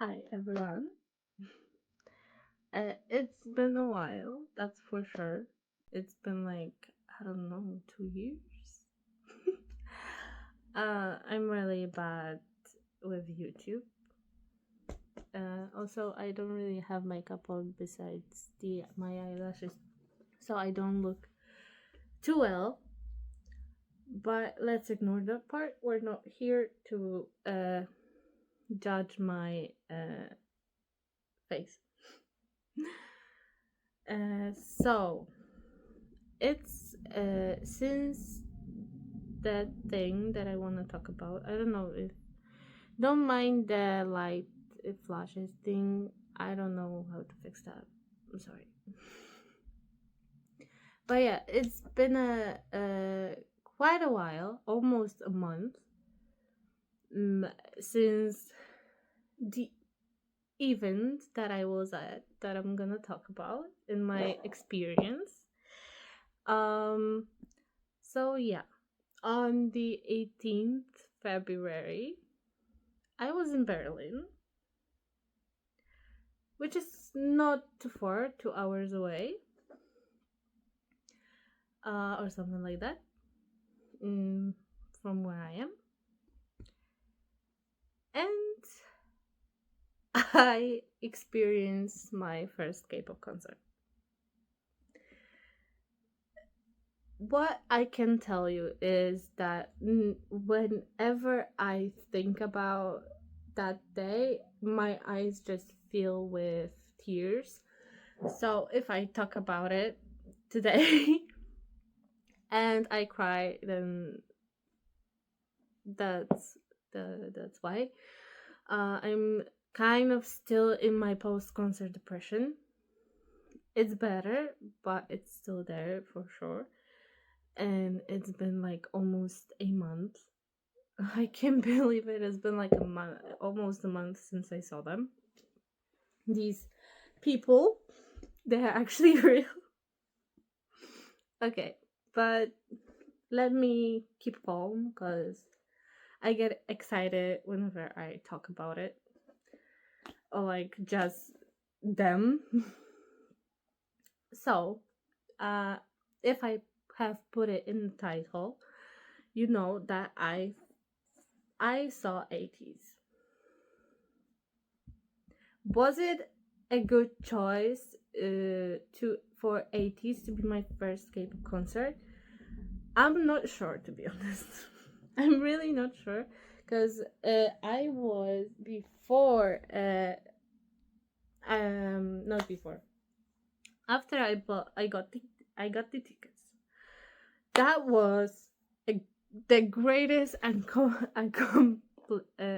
Hi everyone. It's been a while, that's for sure. It's been like, I don't know, 2 years. I'm really bad with YouTube. Also, I don't really have makeup on besides my eyelashes, so I don't look too well. But let's ignore that part. We're not here to judge my face. So it's since that thing that I want to talk about. I don't know if don't mind the light it flashes thing. I don't know how to fix that. I'm sorry. But yeah, it's been a quite a while, almost a month, since the event that I was at that I'm gonna talk about in my experience. Um so yeah, on the 18th February, I was in Berlin, which is not too far, 2 hours away, or something like that, mm, from where I am. And I experienced my first K-pop concert. What I can tell you is that whenever I think about that day, my eyes just fill with tears. So if I talk about it today and I cry, then that's that's why. I'm kind of still in my post-concert depression. It's better, but it's still there for sure. And it's been like almost a month. I can't believe it has been like a month, almost a month since I saw them. These people, they're actually real. Okay, but let me keep calm because I get excited whenever I talk about it, or like just them. So, uh, if I have put it in the title, you know that I saw ateez. Was it a good choice to for ateez to be my first K-pop concert? I'm not sure, to be honest. I'm really not sure because I was before not before, after I got the tickets. That was a, the greatest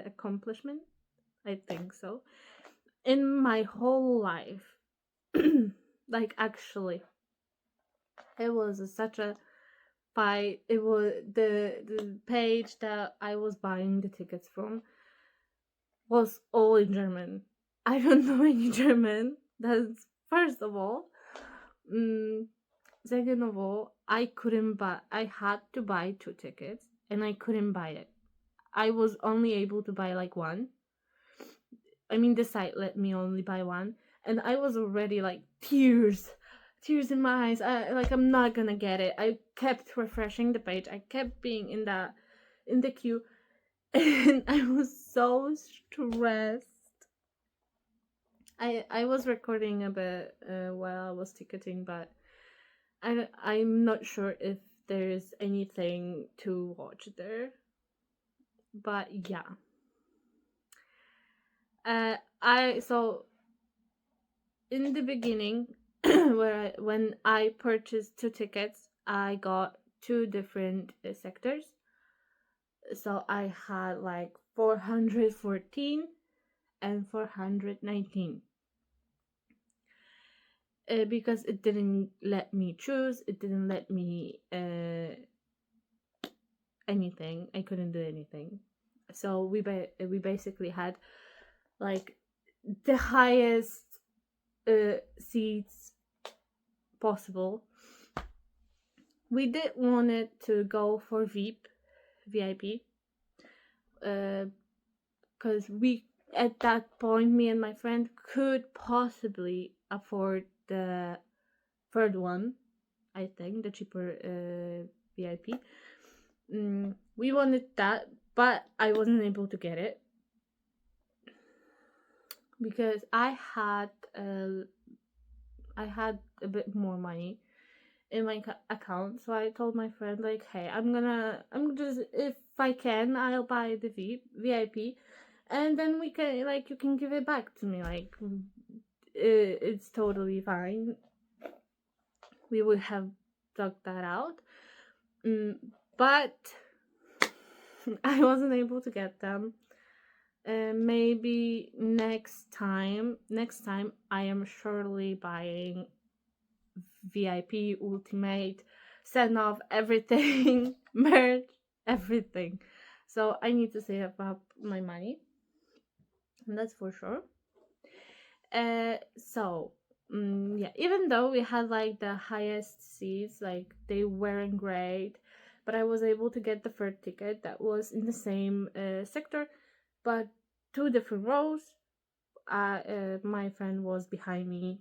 accomplishment, I think so, in my whole life. Like, actually, it was such a fight. It was the page that I was buying the tickets from was all in German. I don't know any German. That's first of all. Mm, Second of all, I couldn't buy. I had to buy 2 tickets, and I couldn't buy it. I was only able to buy like one. I mean, the site let me only buy one, and I was already like tears in my eyes. Like, I'm not gonna get it. I kept refreshing the page. I kept being in the queue, and I was so stressed. I was recording a bit while I was ticketing, but I'm not sure if there's anything to watch there. But yeah. I so in the beginning when I purchased 2 tickets, I got 2 different sectors. So I had like 414 and 419. Because it didn't let me choose, it didn't let me anything. I couldn't do anything. So we basically had like the highest seats possible. We did wanted to go for VIP, because at that point, me and my friend could possibly afford the third one. I think the cheaper VIP. We wanted that, but I wasn't able to get it because I had a bit more money in my account. So I told my friend like, "Hey, I'm just if I can, I'll buy the VIP, and then we can like you can give it back to me. Like, it's totally fine. We would have talked that out." Mm, but I wasn't able to get them. Maybe next time. Next time, I am surely buying VIP, Ultimate, send off everything, merch, everything. So I need to save up my money, and that's for sure. So yeah, even though we had like the highest seats, like they weren't great, but I was able to get the third ticket that was in the same sector, but two different rows. My friend was behind me,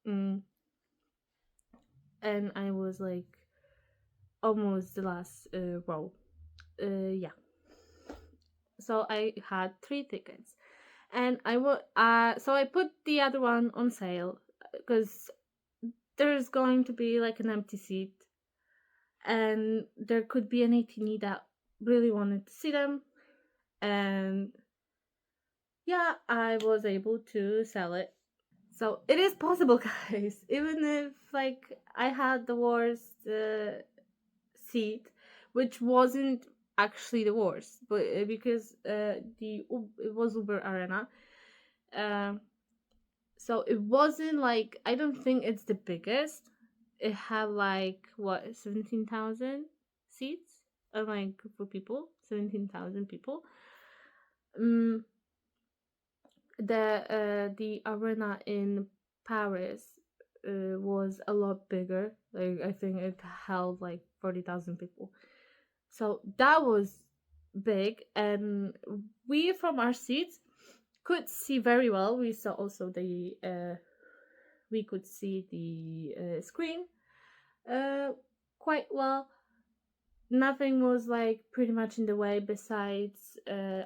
mm, and I was like almost the last row. Yeah. So I had three tickets, and so I put the other one on sale because there's going to be like an empty seat, and there could be an ateez that really wanted to see them, and yeah, I was able to sell it. So it is possible, guys. Even if like I had the worst seat, which wasn't actually the worst, but because it was Uber Arena, um, so it wasn't like I don't think it's the biggest. It had like what 17,000 seats, like for people, 17,000 people. Um, the arena in Paris was a lot bigger. Like I think it held like 40,000 people. So that was big, and we from our seats could see very well. We saw also the we could see the screen uh quite well. Nothing was like pretty much in the way besides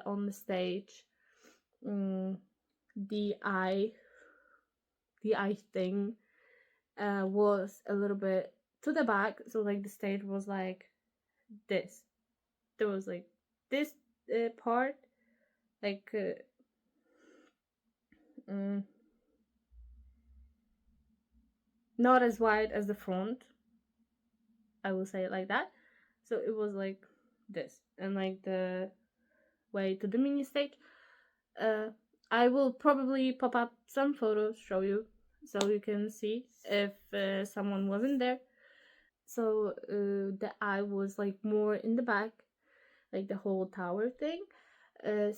on the stage. Mm, the eye the eye thing was a little bit to the back, so like the stage was like this. There was like this part like mm, not as wide as the front, I will say it like that. So it was like this, and like the way to the mini stage. uh I will probably pop up some photos, show you, so you can see if someone wasn't there. So the eye was like more in the back, like the whole tower thing.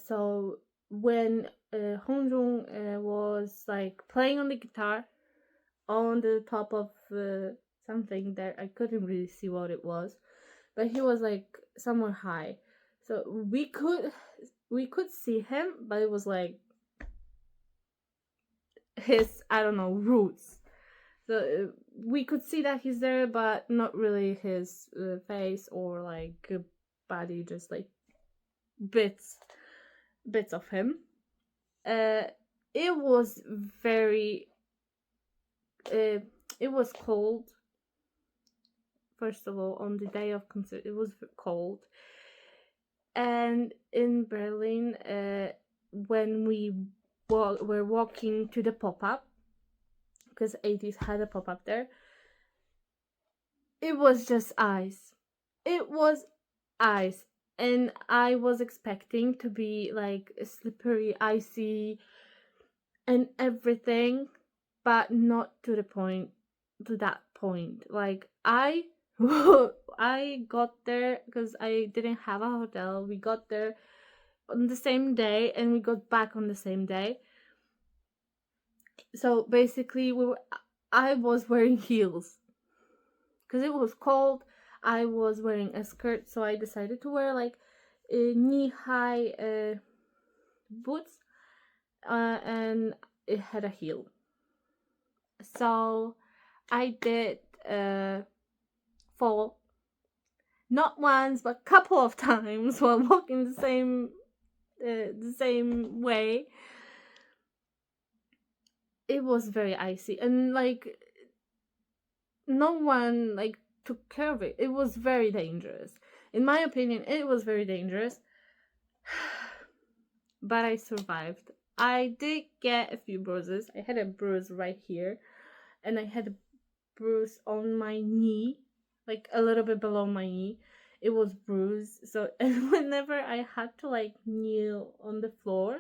So when Hongjong was like playing on the guitar on the top of something there, I couldn't really see what it was, but he was like somewhere high, so we could see him, but it was like his, I don't know, roots. So we could see that he's there, but not really his face or like body, just like bits bits of him. uh it was very uh, it was cold. First of all, on the day of concert it was cold, and in Berlin, when we were walking to the pop-up, because ateez had a pop-up there, it was just ice. It was ice, and I was expecting to be like slippery, icy, and everything, but not to the point, to that point. Like I got there because I didn't have a hotel. We got there on the same day, and we got back on the same day. So basically, I was wearing heels because it was cold. I was wearing a skirt, so I decided to wear like knee high boots, and it had a heel. So I did fall not once but couple of times while walking the same way. It was very icy, and like no one like took care of it. It was very dangerous. In my opinion, it was very dangerous. But I survived. I did get a few bruises. I had a bruise right here, and I had a bruise on my knee, like a little bit below my knee. It was bruised. So, and whenever I had to like kneel on the floor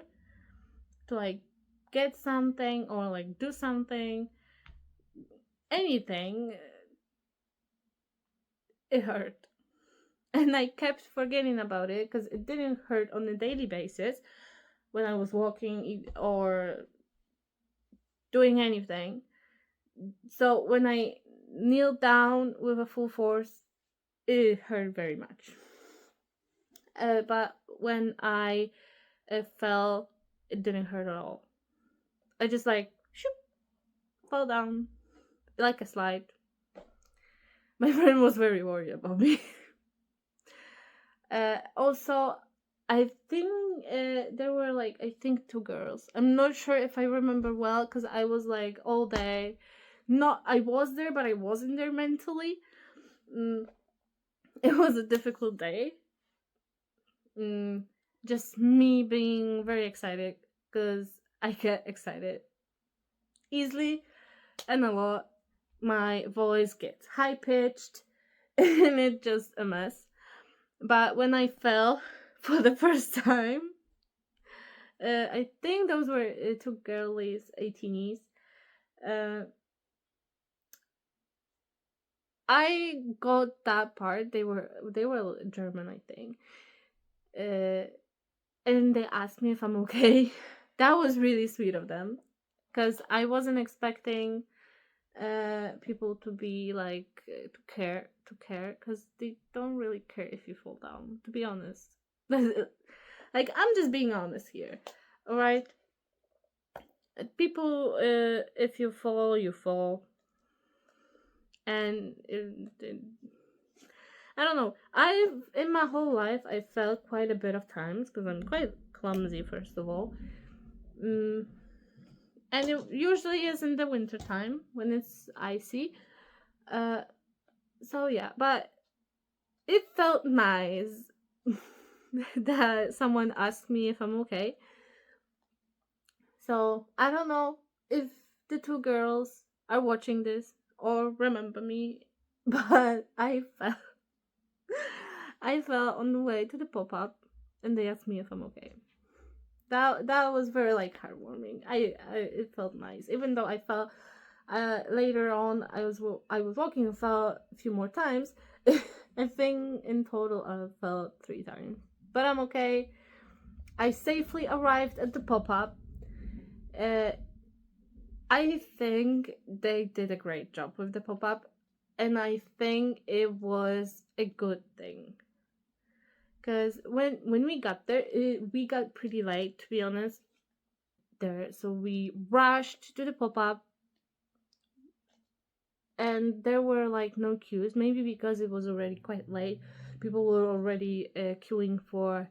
to like get something or like do something, anything, it hurt. And I kept forgetting about it because it didn't hurt on a daily basis when I was walking or doing anything. So when I kneeled down with a full force, it hurt very much. But when I fell, it didn't hurt at all. I just like shoop, fell down like a slide. My friend was very worried about me. Also, I think there were like I think two girls. I'm not sure if I remember well because I was like all day. Not I was there, but I wasn't there mentally. Mm, it was a difficult day. Mm, just me being very excited because I get excited easily and a lot. My voice gets high pitched and it's just a mess. But when I fell for the first time, I think those were two girlies, 18s. Uh, I got that part. They were German, I think. Uh, and they asked me if I'm okay. That was really sweet of them, because I wasn't expecting people to be like to care because they don't really care if you fall down, to be honest. Like I'm just being honest here, all right? People, if you fall, you fall, and I don't know. I've in my whole life I fell quite a bit of times because I'm quite clumsy, first of all. Mm, and it usually is in the winter time when it's icy. Uh, so yeah, but it felt nice that someone asked me if I'm okay. So I don't know if the two girls are watching this or remember me, but I fell on the way to the pop up, and they asked me if I'm okay. That was very like heartwarming. I it felt nice, even though I fell. Later on, I was walking and fell a few more times. I think in total I fell 3 times, but I'm okay. I safely arrived at the pop up. Uh, I think they did a great job with the pop up, and I think it was a good thing. Because when we got there, we got pretty late, to be honest. There, so we rushed to the pop up, and there were like no queues. Maybe because it was already quite late, people were already queuing for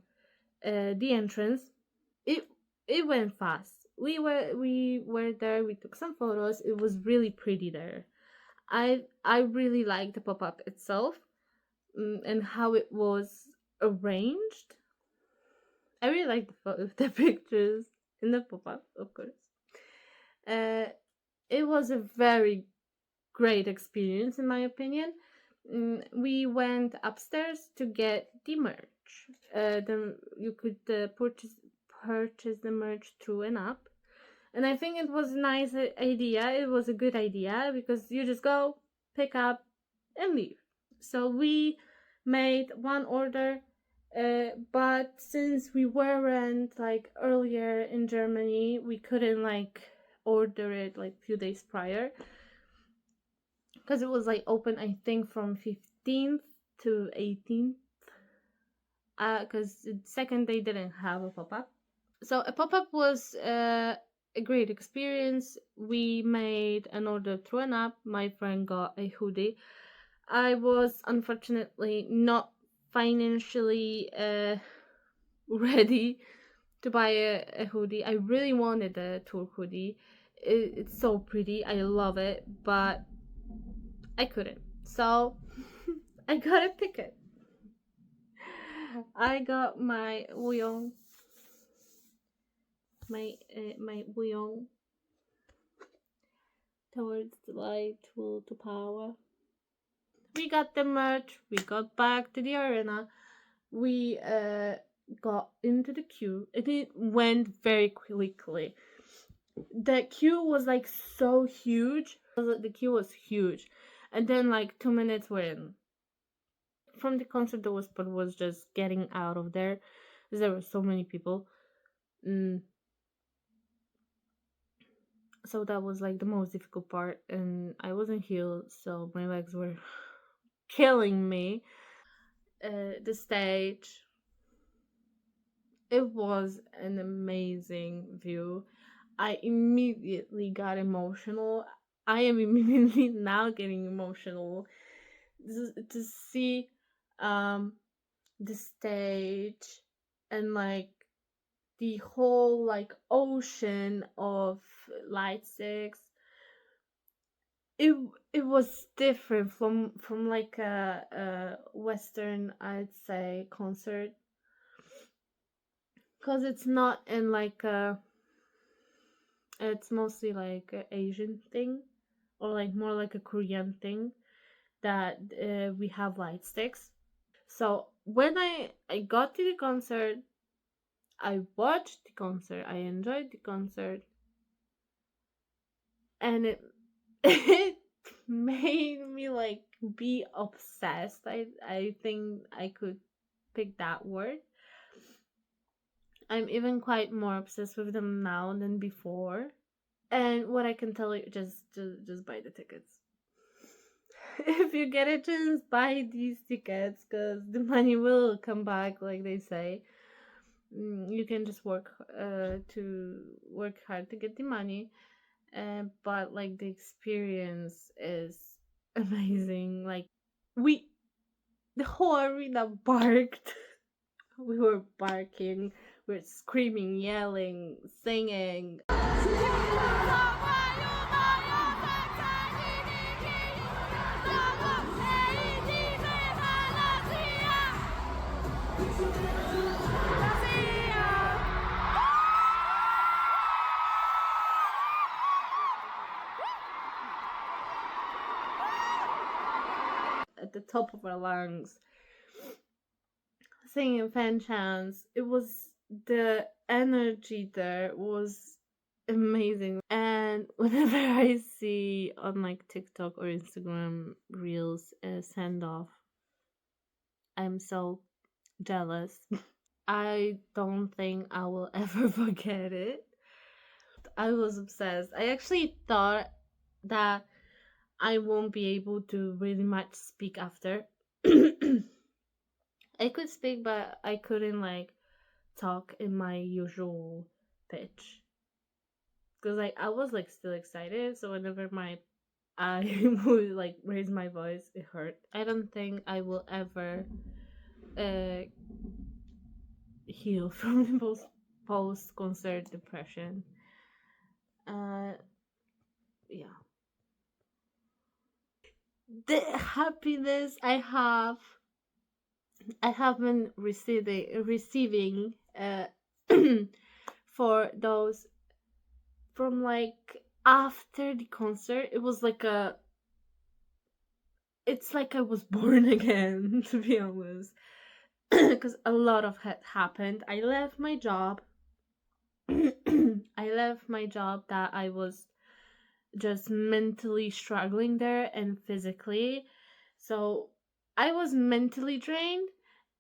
the entrance. It it went fast. We were there. We took some photos. It was really pretty there. I really liked the pop up itself, and how it was arranged. I really liked the pictures in the pop up, of course. Uh, it was a very great experience, in my opinion. We went upstairs to get the merch. You could purchase the merch through an app, and I think it was a nice idea. It was a good idea because you just go pick up and leave. So we made one order, but since we weren't like earlier in Germany, we couldn't like order it like a few days prior because it was like open, I think, from 15th to 18th. Because the second they didn't have a pop up, So a pop-up was a great experience. We made an order through an app. My friend got a hoodie. I was unfortunately not financially ready to buy a hoodie. I really wanted a tour hoodie. It's so pretty. I love it, but I couldn't. So I got a ticket. I got my Wuyong, my Wuyong towards the light will to power. We got the merch. We got back to the arena. We got into the queue, and it went very quickly. The queue was like so huge. The queue was huge, and then like 2 minutes were in. From the concert, the worst part was just getting out of there, because there were so many people. Mm, so that was like the most difficult part, and I wasn't healed, so my legs were killing me. The stage, it was an amazing view. I immediately got emotional. I am immediately now getting emotional to see um the stage and like the whole like ocean of light sticks. It was different from like a western, I'd say, concert, because it's not in like a, it's mostly like a Asian thing, or like more like a Korean thing, that we have light sticks. So when I got to the concert, I watched the concert, I enjoyed the concert, and it it made me like be obsessed. I think I could pick that word. I'm even quite more obsessed with them now than before. And what I can tell you, just buy the tickets. If you get a chance, buy these tickets, because the money will come back, like they say. You can just work hard to get the money, but like the experience is amazing. Like we, the whole arena barked. We were barking, we were screaming, yelling, singing. At the top of our lungs, singing fan chants. It was, the energy there was amazing. And whenever I see on like TikTok or Instagram reels send off, I'm so jealous. I don't think I will ever forget it. I was obsessed. I actually thought that I won't be able to really much speak after. I could speak, but I couldn't like talk in my usual pitch, because like I was like still excited. So whenever my I would like raise my voice, it hurt. I don't think I will ever uh heal from the post concert depression. Uh, yeah, the happiness I have been receiving for those, from like after the concert, it was like a, it's like I was born again, to be honest. Because a lot of had happened. I left my job. I left my job that I was just mentally struggling there, and physically. So I was mentally drained,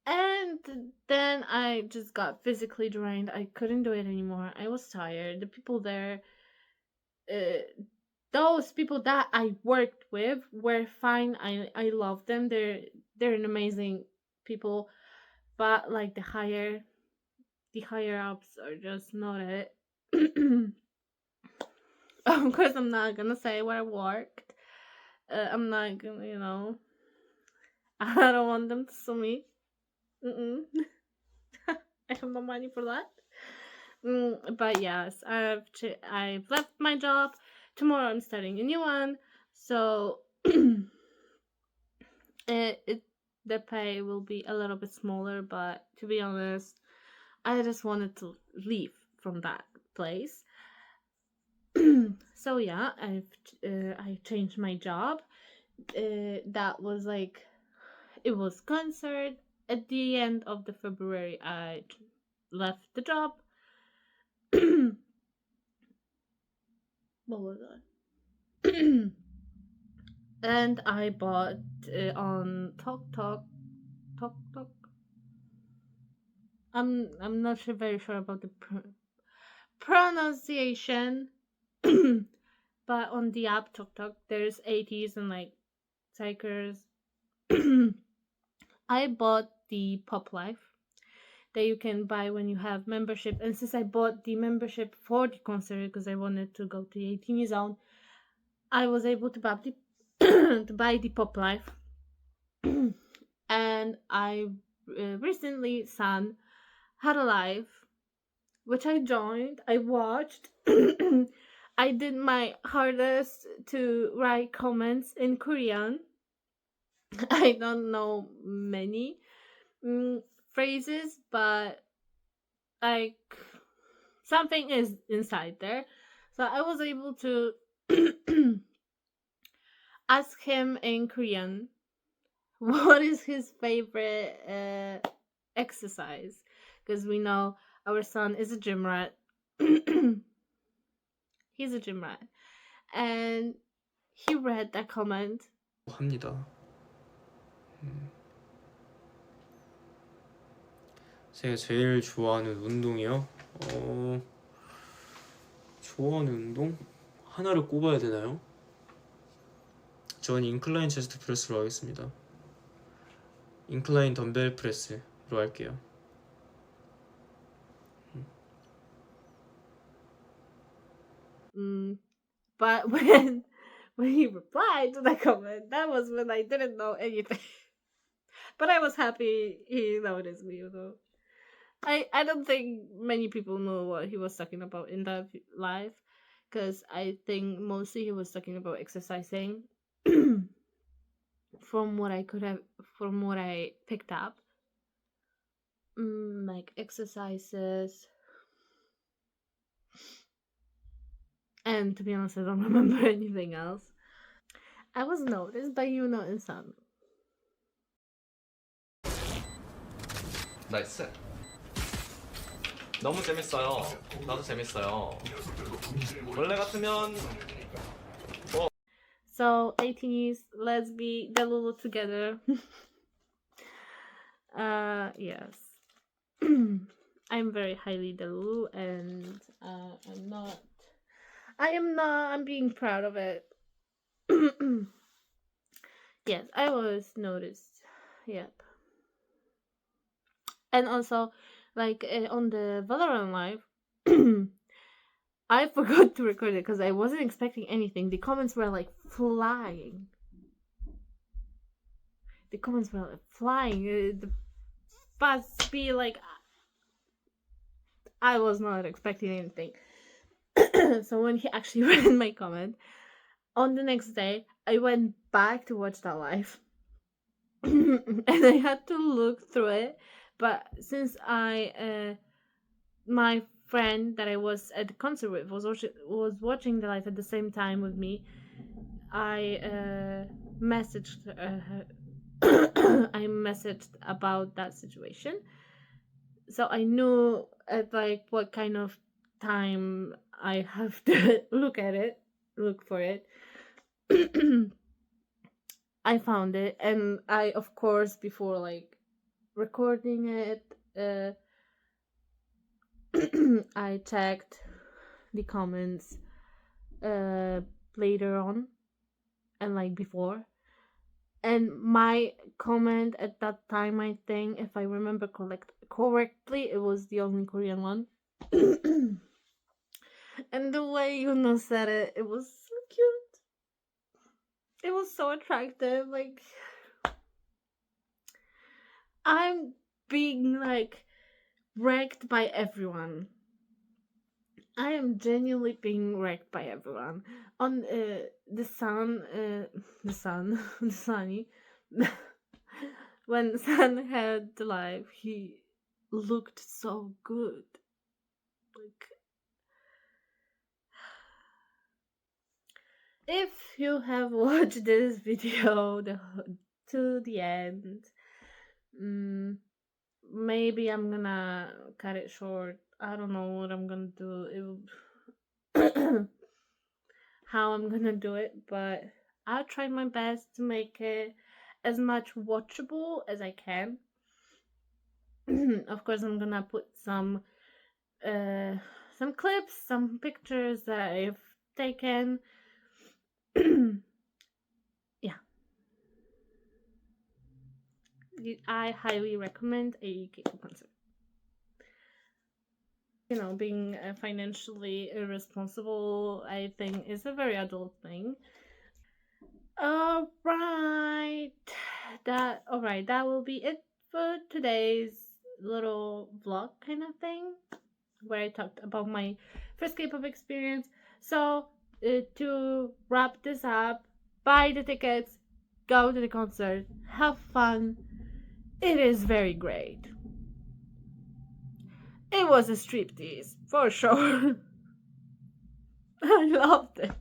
and then I just got physically drained. I couldn't do it anymore. I was tired. The people there, uh, those people that I worked with were fine. I love them. They're an amazing people. But like the higher the higher ups are just not it. Of course, I'm not gonna say where I worked. I'm not gonna, I don't want them to sue me. Mm-mm. I have no money for that. But yes, I've left my job. Tomorrow I'm starting a new one, so it the pay will be a little bit smaller. But to be honest, I just wanted to leave from that place. So yeah, I changed my job. That was like it was concert at the end of the February. I left the job. What was it? And I bought on Tok Tok. I'm not sure, very sure about the pronunciation, but on the app Tok Tok, there's ateez and like psychers. I bought the Pop Life that you can buy when you have membership, and since I bought the membership for the concert because I wanted to go to the 18 zone, I was able to buy the to buy the Pop Life. And I recently Sun had a live, which I joined. I watched. I did my hardest to write comments in Korean. I don't know many phrases, but like something is inside there. So I was able to ask him in Korean what is his favorite exercise, because we know our son is a gym rat. He's a gym rat, and he read that comment. 합니다. 제가 제일 좋아하는 운동이요? 좋아하는 운동? 하나를 꼽아야 되나요? 저는 인클라인 체스트 프레스로 하겠습니다. 인클라인 덤벨 프레스로 할게요. But when he replied to that comment, that was when I didn't know anything. But I was happy he noticed me, I don't think many people know what he was talking about in that live, because I think mostly he was talking about exercising. From what I picked up, like exercises, and to be honest, I don't remember anything else. I was noticed by Yuno and Sun. 나이스. 너무 재밌어요. 나도 재밌어요. 원래 같으면 So 18s, let's be Delulu together. Yes. I'm very highly Delulu, and I'm being proud of it. Yes, I was noticed. Yep. And also, like on the Valorant live, I forgot to record it because I wasn't expecting anything. The comments were like flying. The fast speed, like I was not expecting anything. So when he actually read my comment, on the next day, I went back to watch that live. And I had to look through it. But since my friend that I was at the concert with was watching the live at the same time with me, I messaged her. I messaged about that situation, so I knew at like what kind of time I have to look for it. I found it, and I, of course, before like recording it, I checked the comments later on and like before. And my comment at that time, I think, if I remember correctly, it was the only Korean one. And the way Yuno said it, it was so cute. It was so attractive. Like, I'm being like wrecked by everyone. I am genuinely being wrecked by everyone. On the sun, the sunny. When Sun had the life, he looked so good. Like, if you have watched this video to the end, maybe I'm gonna cut it short. I don't know what I'm gonna do. How I'm gonna do it, but I'll try my best to make it as much watchable as I can. Of course, I'm gonna put some clips, some pictures that I've taken. Yeah, I highly recommend a K-pop concert. You know, being financially irresponsible, I think, is a very adult thing. All right, that will be it for today's little vlog kind of thing, where I talked about my first K-pop experience. So to wrap this up, buy the tickets, go to the concert, have fun. It is very great. It was a striptease for sure. I loved it.